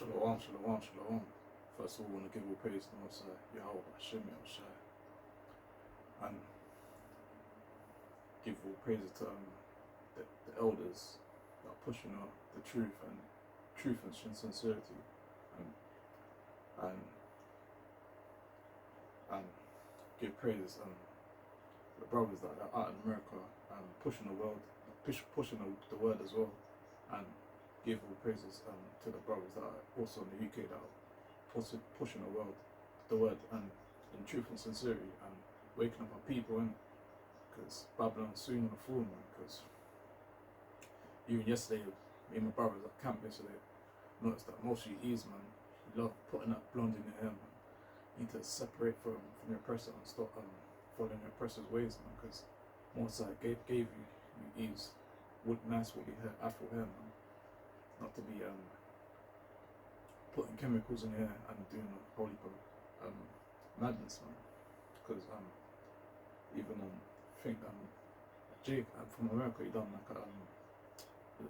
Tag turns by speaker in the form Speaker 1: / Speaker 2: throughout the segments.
Speaker 1: Shalom, shalom, shalom. First of all, I want to give all praise to Most High, Yahweh, Hashem, Yahushai, and give all praises to the elders that are pushing the truth and sincerity, and and give praises to the brothers that are out in America and pushing the world, pushing the word as well, and give all praises to the brothers that are also in the UK that are also pushing the word and in truth and sincerity and waking up our people in, because Babylon's soon gonna fall, man. Because even yesterday, me and my brothers at camp yesterday noticed that most of you E's, man, you love putting that blonde in your hair, man. You need to separate from your oppressor and stop following your oppressor's ways, man. Because most I gave you E's nice woolly hair, afro hair, man. Not to be putting chemicals in here and doing a holy madness, man. Because even I think Jake from America, he done like a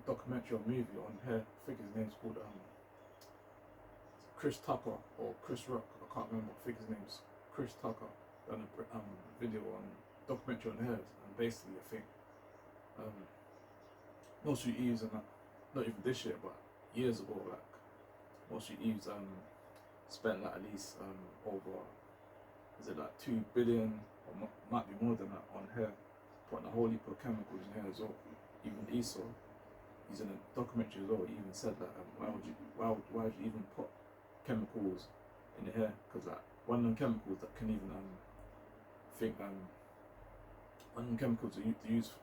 Speaker 1: documentary or movie on hair. I think his name's called Chris Tucker or Chris Rock. I can't remember. I think his name's Chris Tucker. Done a video on documentary on hair, and basically I think most of you Eves and that. Not even this year, but years ago, like most of you Eves spent like at least over, is it like 2 billion or might be more than that on hair, putting a whole heap of chemicals in hair as well. Even Esau, he's in a documentary as well. He even said that why would you even put chemicals in the hair? Because like one of them chemicals that can even one of them chemicals they use,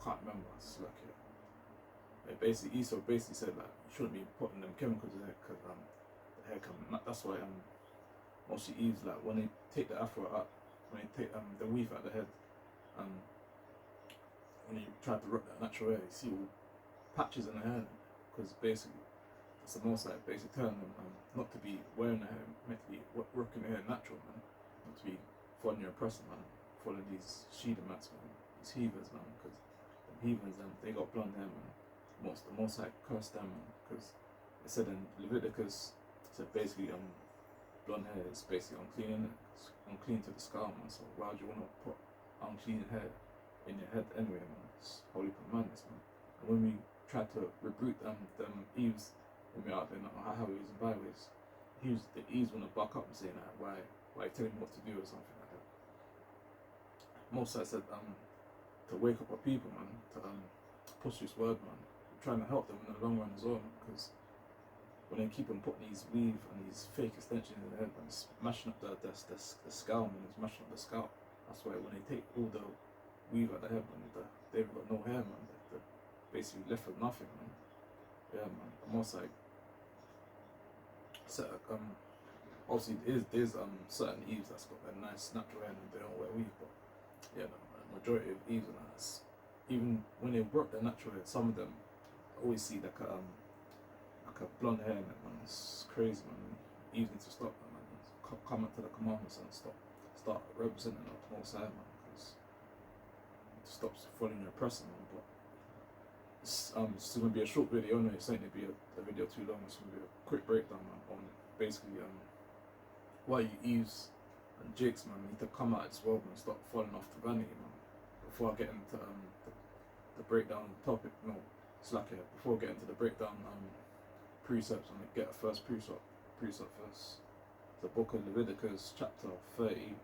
Speaker 1: can't remember. It's like Esau basically said like you shouldn't be putting them chemicals in there because the hair can. That's why most of the Eves, like when they take the afro out, when they take the weave out of the head, when you try to rock that natural hair, you see all patches in the hair, because basically that's the most like basically telling them not to be wearing the hair, meant to be rocking the hair natural, man, not to be following your oppressor, man, following these Shedemites, man, these heathens, man, because the heathens, they got blonde hair, man. The most like cursed them, because it said in Leviticus, said basically blonde hair is basically unclean, it's unclean to the skull, man. So why would you want to put unclean hair in your head anyway, man? It's holy madness, man. And when we tried to rebuke them Eves when we out there, highways and byways, the Eves want to buck up and say that why you telling me what to do or something like that. Most I said to wake up our people, man, to push this word, man. Trying to help them in the long run as well, because when they keep on putting these weave and these fake extensions in their head, man, it's mashing up the skull, man. It's mashing up the skull. That's why when they take all the weave out of the head, man, they've got no hair, man. They're basically left with nothing, man. Yeah, man. Almost like obviously there's certain Eves that's got that nice natural hair and they don't wear weave, but yeah, no, man, majority of Eves and that, even when they work their natural hair, some of them always see like a blonde hair in it, man. It's crazy, man. You need to stop that, man. Come up to the commandments and start representing the Most High, man, because it stops following your oppressor, man. But it's gonna be a short video, anyway. It's not gonna be a video too long. It's gonna be a quick breakdown, man, on basically why you Eves and Jakes, man, need to come out as well, man, and stop falling off the vanity, man. Before I get into the breakdown topic, no. It's like before getting to the breakdown precepts, I'm going to get a first precept first. The book of Leviticus chapter 30.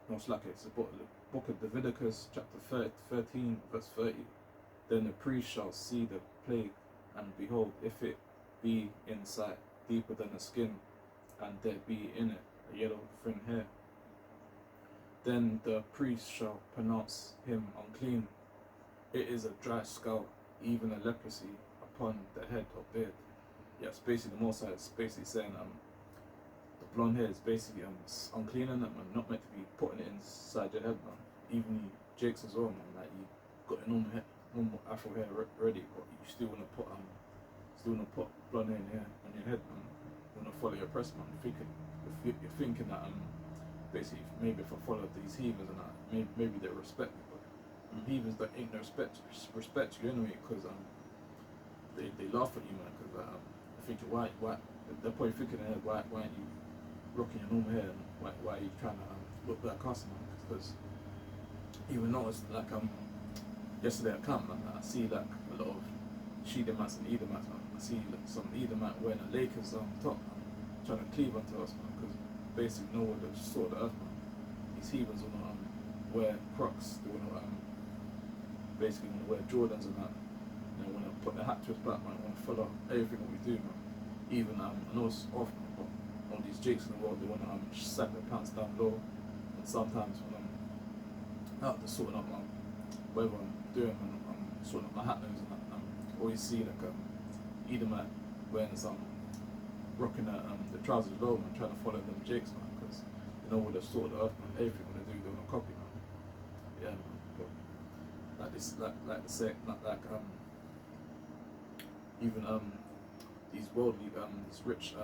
Speaker 1: No, it's like it's the book of Leviticus chapter 13 verse 30. Then the priest shall see the plague, and behold, if it be in sight deeper than the skin, and there be in it a yellow thin hair, then the priest shall pronounce him unclean. It is a dry skull, even a leprosy upon the head or beard. Yeah, it's basically the Most High is basically saying the blonde hair is basically unclean, in it, man, not meant to be putting it inside your head, man. Even you Jakes as well, man, like you got your normal afro hair ready, but you still wanna put blonde hair on your head, man. You wanna follow your oppressor, man. If you're thinking that basically maybe if I follow these heathens and that, maybe they respect me, but heathens that ain't no respect you anyway, because they laugh at you, man. Because thinking why they're probably thinking in their head, why aren't you rocking your normal hair, and why are you trying to look like customer? Because even noticed like yesterday at camp, man, I see like a lot of Sheedamats and Edomites, man. I see like some Edomite wearing a Lakers top, man, trying to cleave onto us, man, because basically know where the sort of earth, man. These heathens wanna wear Crocs, they wanna basically wanna wear Jordans and that. They wanna put their hat to his back, man. Wanna follow everything what we do, man. Even I know it's off, man, but all these jakes in the world, they wanna sack their pants down low, and sometimes when I'm out to sorting up whatever I'm doing, man, I'm sorting up my hat nose and that. Always see like Edomite wearing some rocking the trousers low, man, trying to follow them jakes, man, because you know what the sort of earth, man, everything when they do, they want to copy, man. Yeah, man. But like this, like the say, not like even these worldly these rich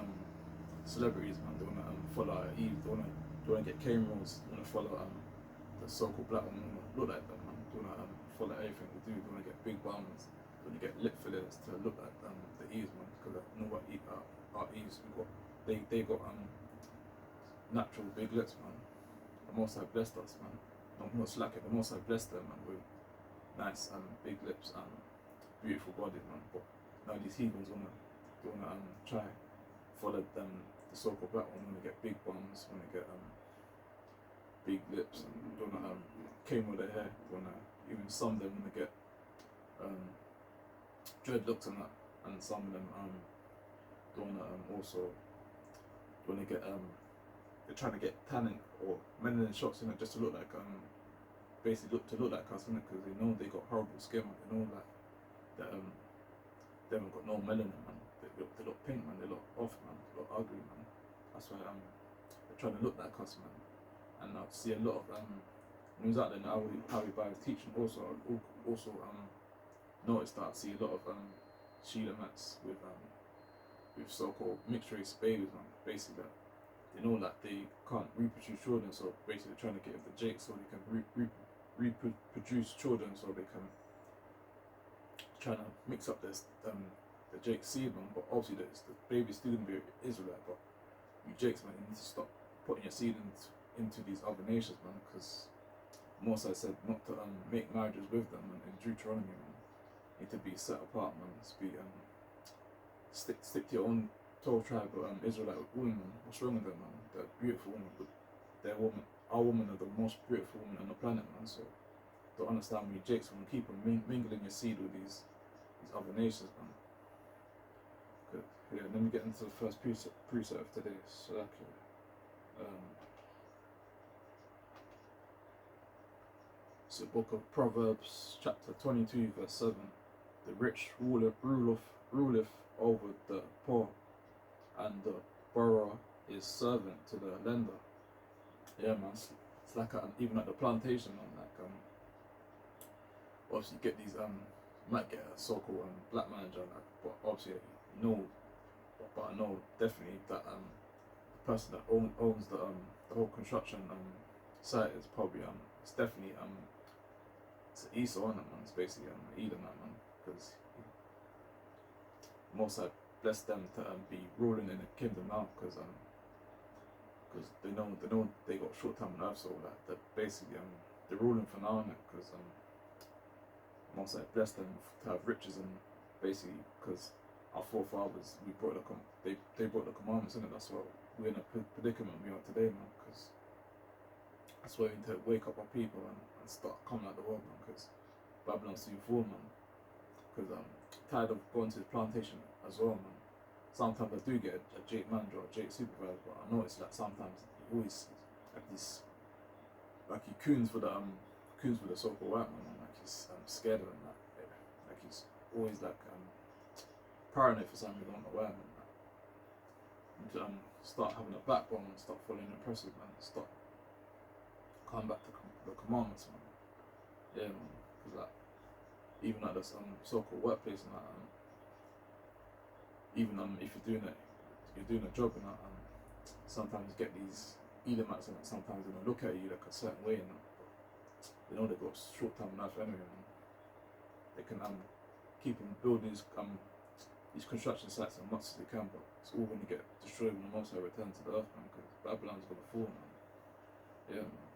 Speaker 1: celebrities, man, they wanna follow Eve, they wanna get cameras, they wanna follow the so-called black women, they wanna look like them, man. They wanna follow everything we do. They wanna get big bums. They wanna get lip fillers to look like the Eves, man. Because I know what our Eves we got. They got natural big lips, man. The Most High blessed us, man. No more slacking. The Most High blessed them, man, with nice big lips and beautiful bodies, man. But now these heathens wanna try follow them, the so-called black one. Wanna get big bums. Wanna get big lips, and wanna came with their hair. Wanna even some of them wanna get dreadlocks and that, and some of them wanna also wanna get they're trying to get tanning or melanin shots in it just to look like basically look like us, because they know they got horrible skin, man. They know that they haven't got no melanin, man. They look pink, man. They look off, man. They look ugly, man. That's why they're trying to look like us, man. And I see a lot of when he was out there now, how he was teaching also noticed that I see a lot of Sheedamats with so-called mixed race babies, man. Basically, that they know that they can't reproduce children, so basically trying to get the Jake so they can reproduce children, so they can trying to mix up this the Jake seed, man. But obviously the baby still gonna be Israelite, but you Jakes, man, you need to stop putting your seed into these other nations, man, because Moses said not to make marriages with them, man, in Deuteronomy, man. You need to be set apart, man. Stick to your own 12 tribe Israelite women, man. What's wrong with them, man? They're beautiful women, but our women are the most beautiful women on the planet, man. So don't understand when you Jakes, when you keep on mingling your seed with these other nations, man. Good. Yeah, let me get into the first precept of today. So it's the book of Proverbs, chapter 22, verse 7. The rich ruleth over the poor, and the borrower is servant to the lender. Yeah, man. It's like even at the plantation, man. Like obviously you get these you might get a so-called black manager, like, but obviously you know, but I know definitely that the person that owns the whole construction site is probably it's definitely it's Esau on it, man. It's basically Edom, man, because most I bless them to be ruling in the kingdom now, because they know they got short time on earth, so that they're basically they're ruling for now, because most I bless them to have riches, and basically because our forefathers they brought the commandments in it. That's why we're in a predicament we are today, man, because that's why we need to wake up our people and start coming out the world, man, because Babylon's too full, man. Because I'm tired of going to the plantation as well, man. Sometimes I do get a Jake manager or a Jake supervisor, but I notice that sometimes he always like this, like he coons with the so-called white man, like he's scared of him, like he's always like paranoid for some reason, I don't know why, man. And start having a backbone and start following impressive, man. Start coming back to the commandments, man. Yeah, man. Because like even at this so-called workplace and that, even if you're doing a job and that, sometimes you get these Edomites and sometimes they don't look at you like a certain way and that, but they know they've got short time life anyway, man. They can keep on building these these construction sites as much as they can, but it's all going to get destroyed when the Most High returns to the earth, man, because Babylon's going to fall, man. Yeah, man.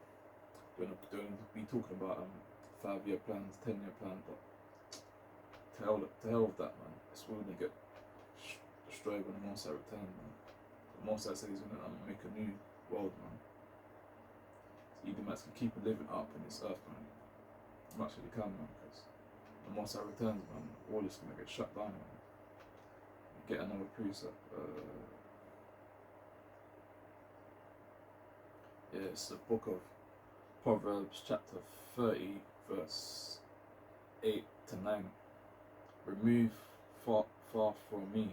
Speaker 1: Don't be talking about 5-year plans, 10-year plan, but to hell with that, man. It's all going to get destroyed when the Most High returns, man. The Most High says he's going to make a new world, man. So Edomites can keep living up in this earth, man, as much as they can, man, because the Most High returns, man, all is going to get shut down, man. Get another precept. Yeah, it's the book of Proverbs, chapter 30, verse 8 to 9. Remove far from me.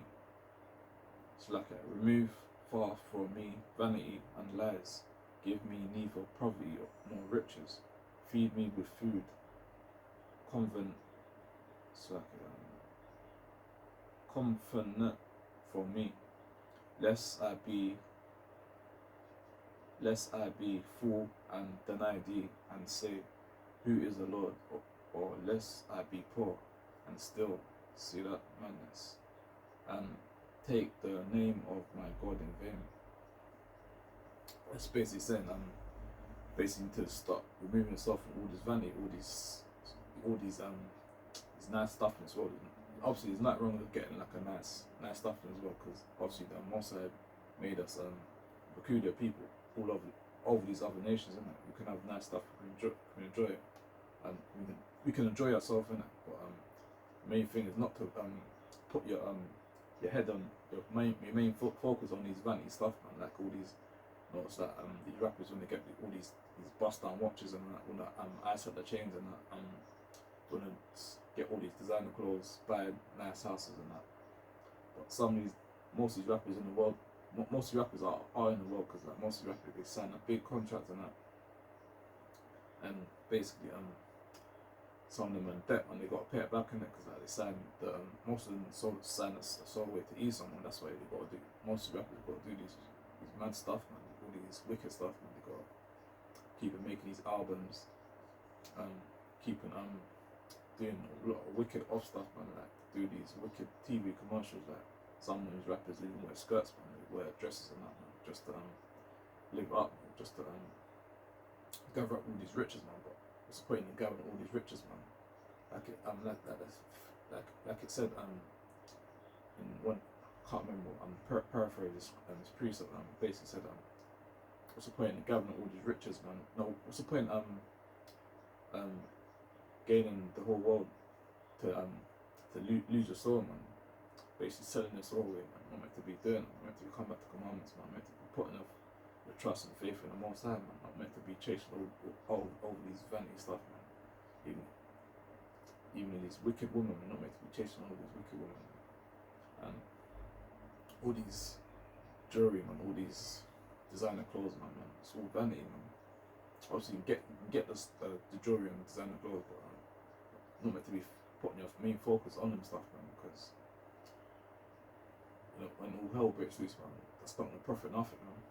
Speaker 1: It's like remove far from me vanity and lies. Give me neither poverty nor riches. Feed me with food. It's like confident for me, lest I be fool and deny thee, and say, who is the Lord? Or lest I be poor and still see that madness, and take the name of my God in vain. It's basically saying basically to stop removing yourself from all this vanity, all these nice stuff in this world. Obviously, there's nothing wrong with getting like a nice stuff as well, because obviously the Most High made us peculiar people all over these other nations, isn't it? We can have nice stuff, we can enjoy it, and we can enjoy ourselves in it. But the main thing is not to put your head on your main focus on these vanity stuff, man. Like all these, it's like these rappers when they get all these bust down watches and that, when the ice at the chains and that, when they get all these designer clothes, buy nice houses and that. But most of these rappers in the world, most of the rappers are in the world, because like most of the rappers, they sign a big contract and that, and basically some of them are in debt and they got to pay it back in it, because like they signed most of them sign a sole way to ease someone. That's why they got to do. Most of the rappers got to do these mad stuff, man. All these wicked stuff, man. They got to keep making these albums, keeping doing a lot of wicked off stuff, man. Like do these wicked TV commercials. Like some of these rappers even wear skirts, man. They wear dresses and that, man, just to live up, man, just to gather up all these riches, man. But what's the point in gathering all these riches, man? Like it said in one, can't remember. Paraphrase this precept. Basically said what's the point in gathering all these riches, man? No, what's the point gaining the whole world to lose your soul, man? Basically selling your soul away, man. Not meant to be doing it. Not meant to be come back to commandments, man. Meant to be putting off your trust and faith in the Most High, man. Not meant to be chasing all these vanity stuff, man. Even these wicked women, man. Not meant to be chasing all these wicked women, man. And all these jewelry, man. All these designer clothes, man. It's all vanity, man. Obviously, you can get the jewelry and the designer clothes, but not meant to be putting your main focus on them stuff, man. Because when all hell breaks loose, man, that's not gonna profit nothing, man.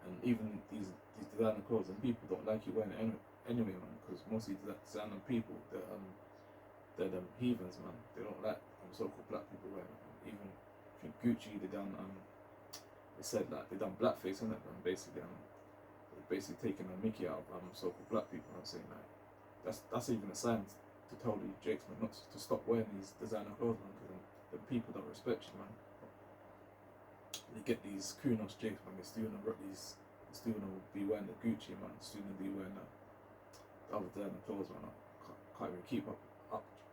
Speaker 1: And even these designer clothes, and people don't like you wearing it anyway, man. Because most of these designer people, they're them heathens, man. They don't like so-called black people wearing it, man. Even I think Gucci, they said that they done blackface, innit, man. Basically taking a mickey out of so-called black people, and saying like that's even a sign to tell these jakes, man, not to stop wearing these designer clothes, man, because the people don't respect you, man. They get these kunos jakes, man. They're still gonna be wearing the Gucci, man. Still gonna be wearing the other designer clothes, man. Can't even keep up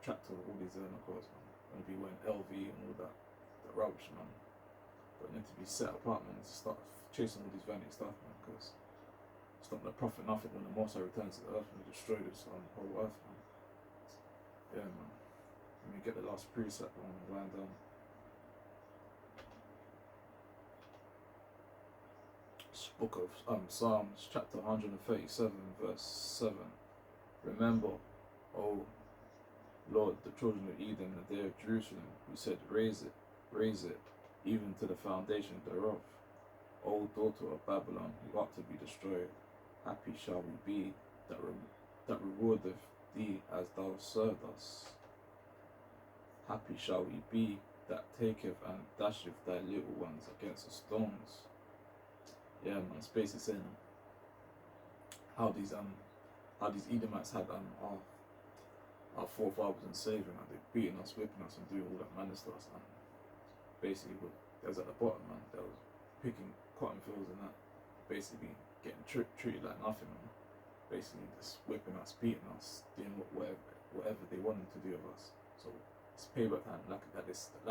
Speaker 1: track to all these designer clothes, man. Gonna be wearing LV and all that rubbish, man. But need to be set apart, man. To start chasing all these vanity stuff, man, because it's not gonna profit nothing when the Most High returns to the earth and destroy this whole earth, man. Yeah, man. Let me get the last precept on and wind down. Book of Psalms, chapter 137, verse 7. Remember, O Lord, the children of Eden, the day of Jerusalem, who said, raise it, even to the foundation thereof. O daughter of Babylon, who ought to be destroyed, happy shall we be that rewardeth thee as thou served us. Happy shall we be that taketh and dasheth thy little ones against the stones. Yeah, man, it's basically saying how these Edomites had our forefathers enslaved, and they beating us, whipping us, and doing all that madness to us. And basically, they was at the bottom, man. They was picking cotton fields and that, basically getting treated like nothing, man. Basically, just whipping us, beating us, doing whatever they wanted to do with us. So it's payback time, like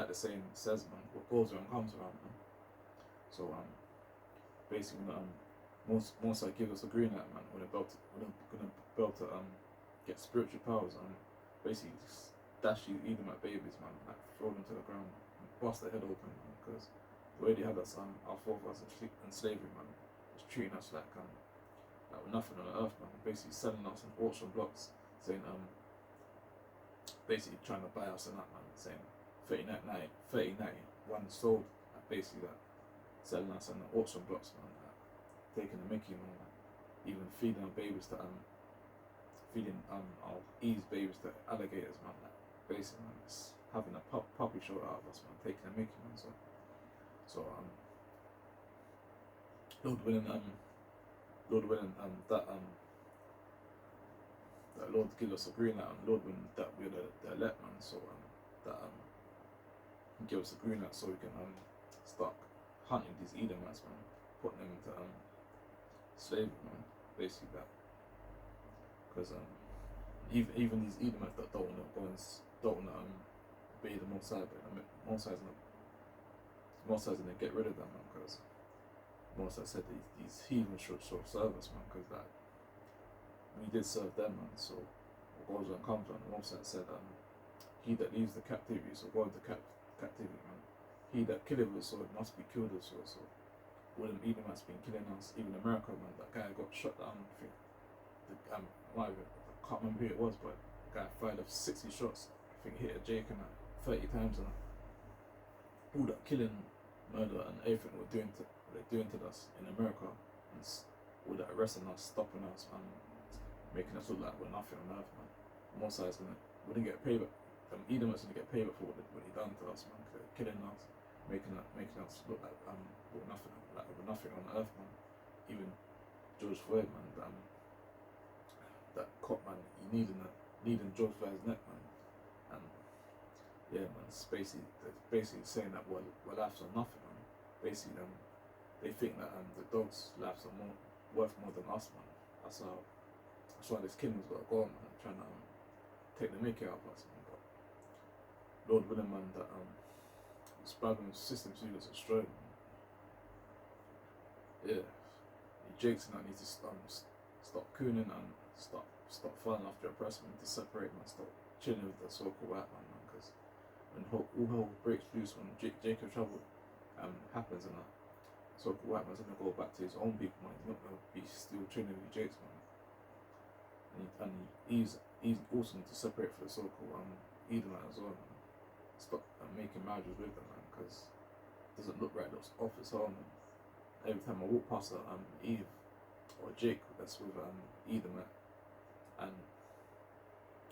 Speaker 1: the saying says, man. What goes around comes around, man. So basically, most I give us a green light, man. We're about to get spiritual powers, and basically just dash you, eat them like babies, man. Like throw them to the ground, and bust their head open, man. Because the way they had us, our forefathers in slavery, man, was treating us like we're nothing on the earth, man. Basically selling us in auction blocks, saying basically trying to buy us and that, man. Saying 30.90, one sold, like basically that, selling us in the auction blocks, man. Taking the mickey, man. Even feeding our babies to feeding our Eve's babies to alligators, man. Like basically, man, it's having a puppy show out of us, man. Taking a mickey, man. So Lord willing, that Lord give us a green light, and Lord willing that we're the elect, man. So that give us a green light so we can start hunting these Edomites, man. Putting them into slavery, man. Basically that, because even these Edomites that don't want to obey the Most High, but the Most High's gonna get rid of them, man. Because Most High said that these heathens should serve us, man. Because that we did serve them, man. So what goes on comes on. The Most High said, he that leaves the captivity, so go into captivity, man. He that killeth with the sword must be killed with the sword. So all them Edomites been killing us, even America, man. That guy got shot down, I think. I can't remember who it was, but the guy fired off 60 shots. I think he hit a Jake and 30 times, and all that killing, murder, and everything they're doing to us in America, and all that arresting us, stopping us, and making us look like we're nothing on earth, man. Most sides wouldn't get paid, but Edomites gonna get paid for what they done to us, man. They're killing us, making us look like we're nothing, like we're nothing on earth, man. Even George Floyd, man, that cop, man, he needing George Floyd's neck, man. And yeah, man, it's basically saying that we're lives are nothing, man. Basically, they think that the dogs' lives are worth more than us, man. That's why this kingdom's got to go on, man. Trying to take the mickey out of us, man. But Lord willing, man, that this Babylon system too is destroyed, man. Yeah, the Jakes and that need to stop cooning and stop falling after oppressor. We need to separate, man. Stop chilling with the so-called white man, man. Because when all hell breaks loose, when Jacob trouble happens, and that so-called white man's gonna go back to his own people, man. He's not gonna be still chilling with Jakes, man. And he's also need to separate for the so-called Edomite as well, man. Stop making marriages with them, man, because it doesn't look right. It looks off as hell, man. Every time I walk past Eve or Jake that's with Edomite, and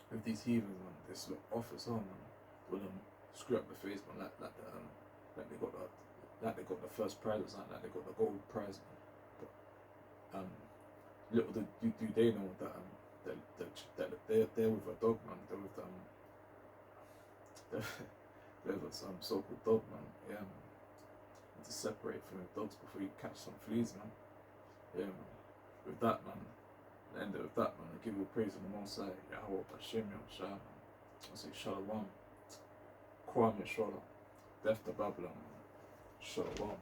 Speaker 1: with these heathens, man, they look off as hell, man. With them screw up the face, man, like they got the first prize or something, like they got the gold prize, man. But little do they know that they're with a dog, man. They're with they're with some so-called dog, man. Yeah, man. You need to separate from the dogs before you catch some fleas, man. Yeah, man. With that, man. End it with that, man. I give you praise on the Most High. Yahweh Bashem Yahshua, man. I say Shalom. Kwame Shola. Death to Babylon, man. Shalom.